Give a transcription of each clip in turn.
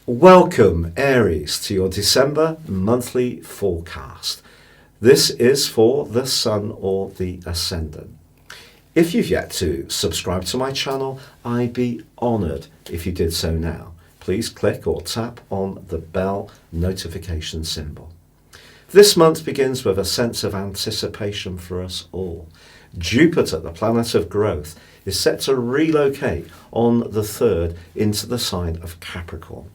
Welcome, Aries, to your December monthly forecast. This is for the Sun or the Ascendant. If you've yet to subscribe to my channel, I'd be honoured if you did so now. Please click or tap on the bell notification symbol. This month begins with a sense of anticipation for us all. Jupiter, the planet of growth, is set to relocate on the 3rd into the sign of Capricorn.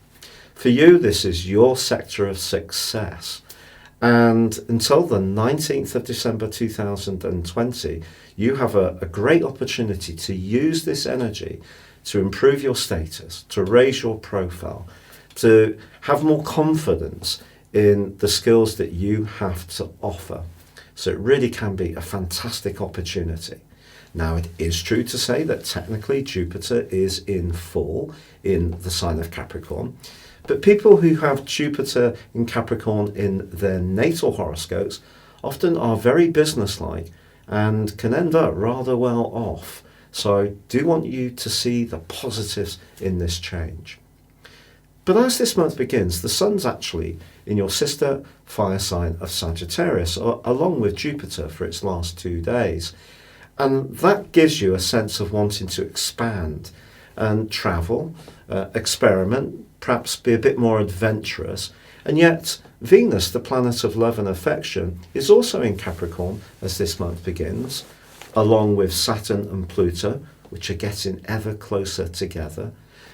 For you, this is your sector of success. And until the 19th of December 2020, you have a great opportunity to use this energy to improve your status, to raise your profile, to have more confidence in the skills that you have to offer. So it really can be a fantastic opportunity. Now, it is true to say that technically Jupiter is in full in the sign of Capricorn. But people who have Jupiter in Capricorn in their natal horoscopes often are very businesslike and can end up rather well off. So I do want you to see the positives in this change. But as this month begins, the Sun's actually in your sister fire sign of Sagittarius, along with Jupiter for its last 2 days. And that gives you a sense of wanting to expand and travel, experiment, perhaps be a bit more adventurous. And yet Venus, the planet of love and affection, is also in Capricorn as this month begins, along with Saturn and Pluto, which are getting ever closer together.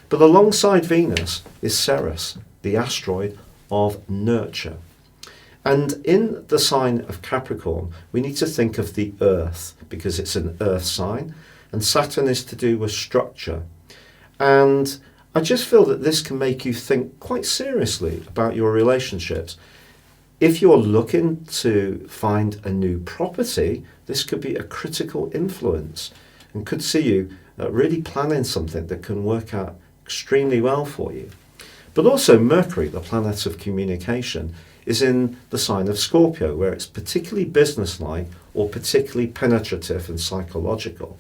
But alongside Venus is Ceres, the asteroid of nurture. And in the sign of Capricorn, we need to think of the Earth, because it's an Earth sign, and Saturn is to do with structure. And I just feel that this can make you think quite seriously about your relationships. If you're looking to find a new property, this could be a critical influence and could see you really planning something that can work out extremely well for you. But also Mercury, the planet of communication, is in the sign of Scorpio, where it's particularly businesslike or particularly penetrative and psychological.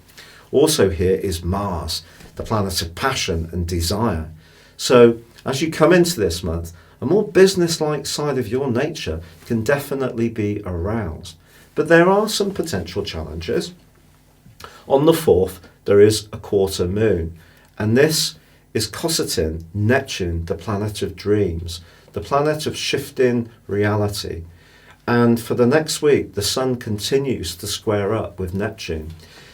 Also here is Mars, the planet of passion and desire. So as you come into this month, a more businesslike side of your nature can definitely be aroused. But there are some potential challenges. On the 4th, there is a quarter moon, and this is cosseting Neptune, the planet of dreams, the planet of shifting reality. And for the next week, the Sun continues to square up with Neptune.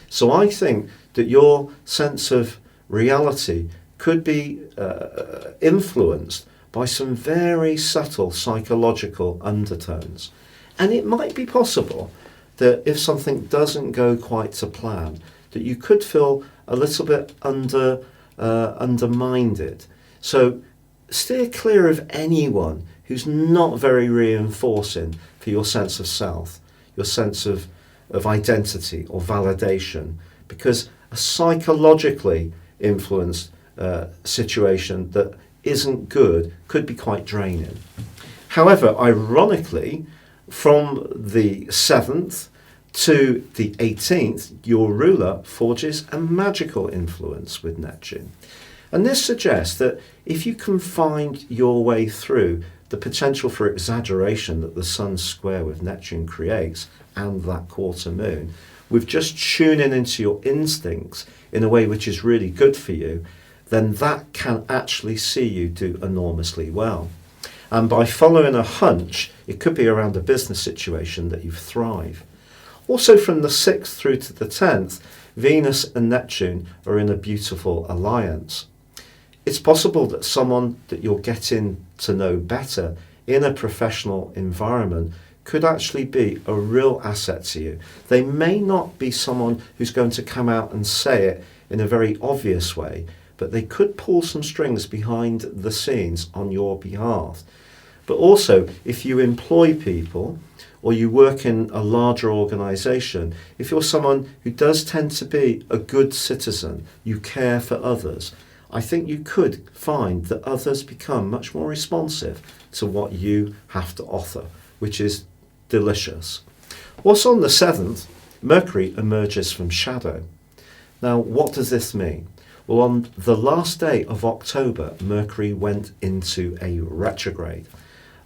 So I think that your sense of reality could be influenced by some very subtle psychological undertones. And it might be possible that if something doesn't go quite to plan, that you could feel a little bit undermined. So steer clear of anyone who's not very reinforcing for your sense of self, your sense of identity or validation, because a psychologically influenced situation that isn't good could be quite draining. However, ironically, from the 7th to the 18th, your ruler forges a magical influence with Neptune. And this suggests that if you can find your way through the potential for exaggeration that the Sun's square with Neptune creates and that quarter moon, with just tuning into your instincts in a way which is really good for you, then that can actually see you do enormously well. And by following a hunch, it could be around a business situation that you thrive. Also from the 6th through to the 10th, Venus and Neptune are in a beautiful alliance. It's possible that someone that you're getting to know better in a professional environment could actually be a real asset to you. They may not be someone who's going to come out and say it in a very obvious way, but they could pull some strings behind the scenes on your behalf. But also, if you employ people or you work in a larger organisation, if you're someone who does tend to be a good citizen, you care for others, I think you could find that others become much more responsive to what you have to offer, which is delicious. Also on the 7th, Mercury emerges from shadow. Now, what does this mean? Well, on the last day of October, Mercury went into a retrograde.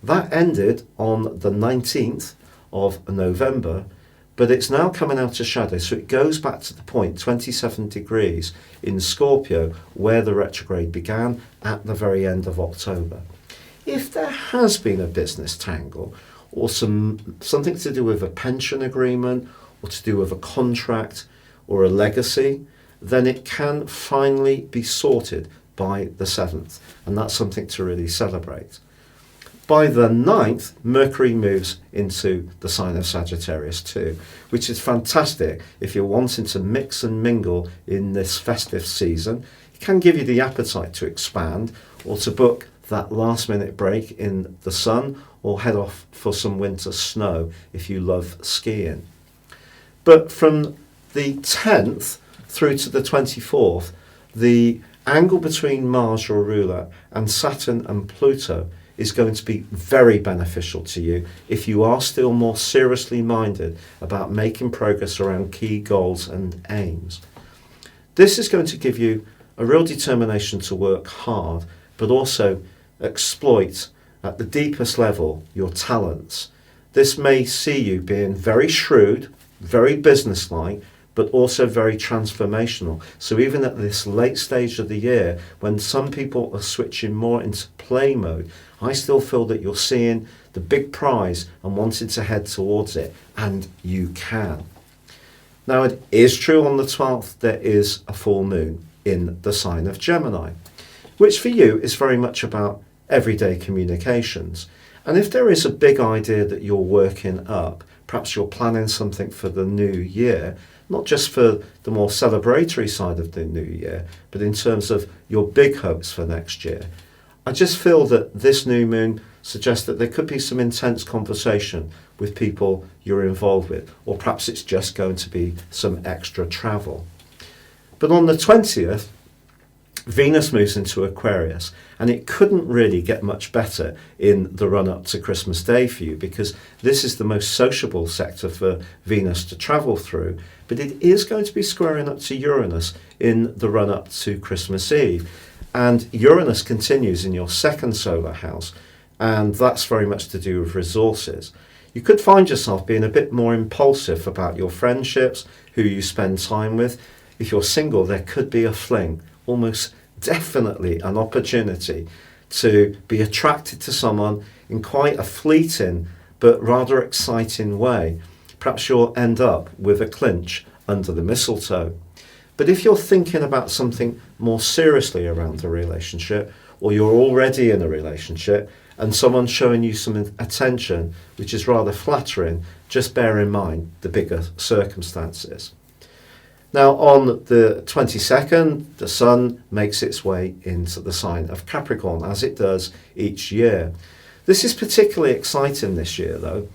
That ended on the 19th of November, but it's now coming out of shadow, so it goes back to the point 27 degrees in Scorpio, where the retrograde began at the very end of October. If there has been a business tangle, or something to do with a pension agreement, or to do with a contract, or a legacy, then it can finally be sorted by the 7th, and that's something to really celebrate. By the 9th, Mercury moves into the sign of Sagittarius too, which is fantastic if you're wanting to mix and mingle in this festive season. It can give you the appetite to expand or to book that last minute break in the sun or head off for some winter snow if you love skiing. But from the 10th through to the 24th, the angle between Mars, your ruler, and Saturn and Pluto is going to be very beneficial to you if you are still more seriously minded about making progress around key goals and aims. This is going to give you a real determination to work hard, but also exploit at the deepest level your talents. This may see you being very shrewd, very businesslike, but also very transformational. So even at this late stage of the year, when some people are switching more into play mode, I still feel that you're seeing the big prize and wanting to head towards it, and you can. Now, it is true on the 12th there is a full moon in the sign of Gemini, which for you is very much about everyday communications. And if there is a big idea that you're working up, perhaps you're planning something for the new year, not just for the more celebratory side of the new year, but in terms of your big hopes for next year, I just feel that this new moon suggests that there could be some intense conversation with people you're involved with, or perhaps it's just going to be some extra travel. But on the 20th, Venus moves into Aquarius, and it couldn't really get much better in the run-up to Christmas Day for you, because this is the most sociable sector for Venus to travel through, but it is going to be squaring up to Uranus in the run-up to Christmas Eve. And Uranus continues in your second solar house, and that's very much to do with resources. You could find yourself being a bit more impulsive about your friendships, who you spend time with. If you're single, there could be a fling, almost definitely an opportunity to be attracted to someone in quite a fleeting but rather exciting way. Perhaps you'll end up with a clinch under the mistletoe. But if you're thinking about something more seriously around the relationship, or you're already in a relationship and someone's showing you some attention which is rather flattering, just bear in mind the bigger circumstances. Now, on the 22nd, the Sun makes its way into the sign of Capricorn, as it does each year. This is particularly exciting this year, though,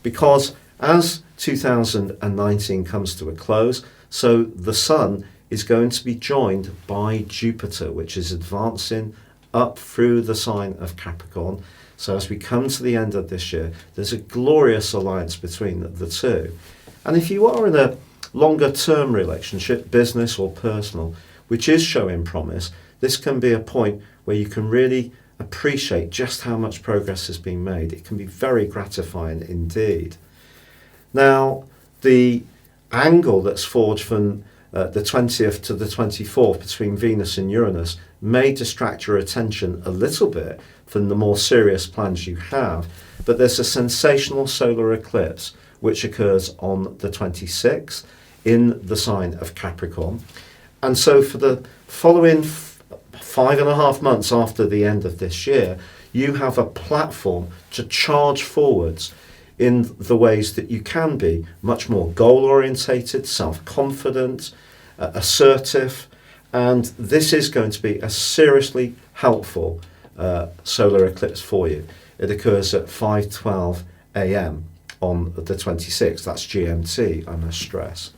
because as 2019 comes to a close, so the Sun is going to be joined by Jupiter, which is advancing up through the sign of Capricorn. So as we come to the end of this year, there's a glorious alliance between the two. And if you are in a longer term relationship, business or personal, which is showing promise, this can be a point where you can really appreciate just how much progress has been made. It can be very gratifying indeed. Now, the angle that's forged from the 20th to the 24th between Venus and Uranus may distract your attention a little bit from the more serious plans you have, but there's a sensational solar eclipse which occurs on the 26th in the sign of Capricorn. And so for the following 5.5 months after the end of this year, you have a platform to charge forwards in the ways that you can be much more goal-orientated, self-confident, assertive, and this is going to be a seriously helpful solar eclipse for you. It occurs at 5:12 a.m. on the 26th, that's GMT, I must stress.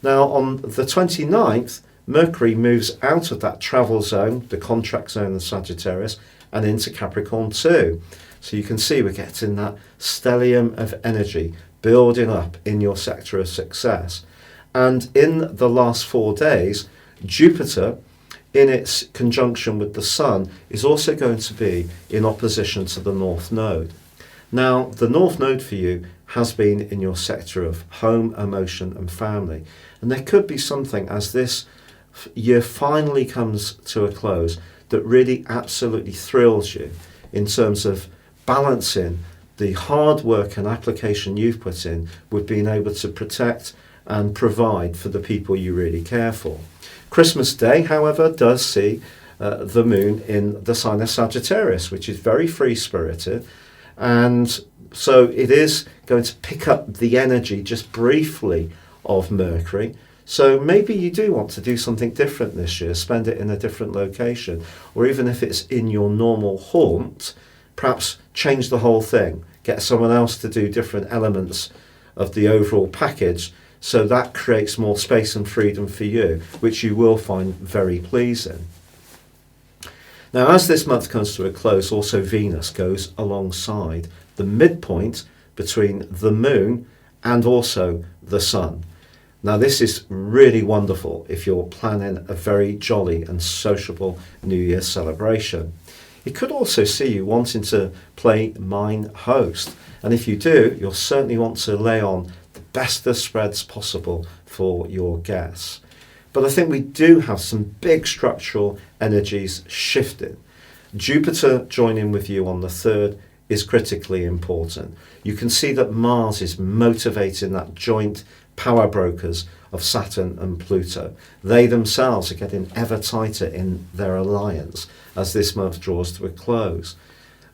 Now on the 29th, Mercury moves out of that travel zone, the contract zone of Sagittarius, and into Capricorn too. So you can see we're getting that stellium of energy building up in your sector of success. And in the last 4 days, Jupiter in its conjunction with the Sun, is also going to be in opposition to the North Node. Now, the North Node for you has been in your sector of home, emotion and family. And there could be something as this year finally comes to a close that really absolutely thrills you in terms of balancing the hard work and application you've put in with being able to protect and provide for the people you really care for. Christmas Day, however, does see the moon in the sign of Sagittarius, which is very free-spirited, and so it is going to pick up the energy just briefly of Mercury. So maybe you do want to do something different this year, spend it in a different location, or even if it's in your normal haunt, perhaps change the whole thing, get someone else to do different elements of the overall package, so that creates more space and freedom for you, which you will find very pleasing. Now, as this month comes to a close, also Venus goes alongside the midpoint between the moon and also the sun. Now, this is really wonderful if you're planning a very jolly and sociable New Year celebration. It could also see you wanting to play Mine Host, and if you do, you'll certainly want to lay on the best of spreads possible for your guests. But I think we do have some big structural energies shifting. Jupiter joining with you on the 3rd is critically important. You can see that Mars is motivating that joint power brokers of Saturn and Pluto. They themselves are getting ever tighter in their alliance as this month draws to a close.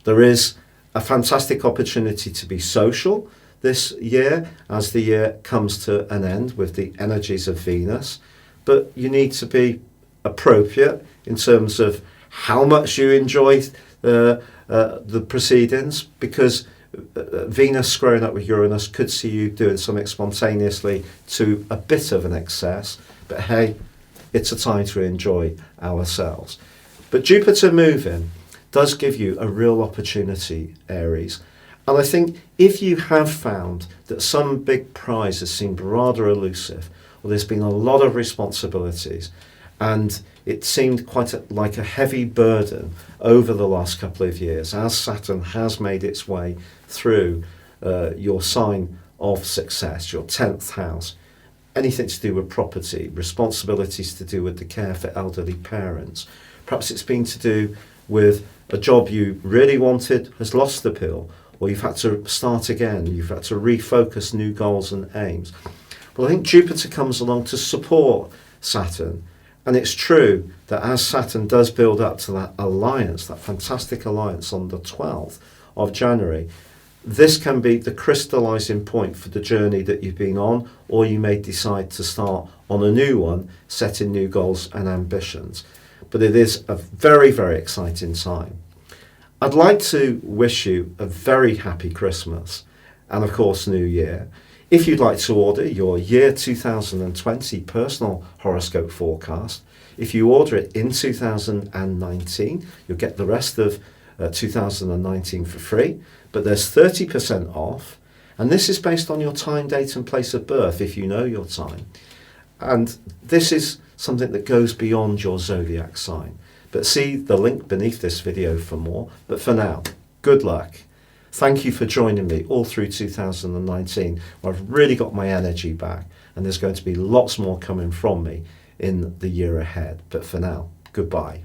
There is a fantastic opportunity to be social this year as the year comes to an end with the energies of Venus, but you need to be appropriate in terms of how much you enjoy the proceedings, because Venus squaring up with Uranus could see you doing something spontaneously to a bit of an excess, but hey, it's a time to enjoy ourselves. But Jupiter moving does give you a real opportunity, Aries. And I think if you have found that some big prize has seemed rather elusive, or there's been a lot of responsibilities, and it seemed like a heavy burden over the last couple of years as Saturn has made its way through your sign of success, your 10th house. Anything to do with property, responsibilities to do with the care for elderly parents. Perhaps it's been to do with a job you really wanted has lost appeal, or you've had to start again, you've had to refocus new goals and aims. Well, I think Jupiter comes along to support Saturn. And it's true that as Saturn does build up to that alliance, that fantastic alliance on the 12th of January, this can be the crystallizing point for the journey that you've been on, or you may decide to start on a new one, setting new goals and ambitions. But it is a very, very exciting time. I'd like to wish you a very happy Christmas and, of course, New Year. If you'd like to order your year 2020 personal horoscope forecast, if you order it in 2019, you'll get the rest of 2019 for free, but there's 30% off, and this is based on your time, date and place of birth if you know your time. And this is something that goes beyond your zodiac sign. But see the link beneath this video for more. But for now, good luck. Thank you for joining me all through 2019, where I've really got my energy back, and there's going to be lots more coming from me in the year ahead. But for now, goodbye.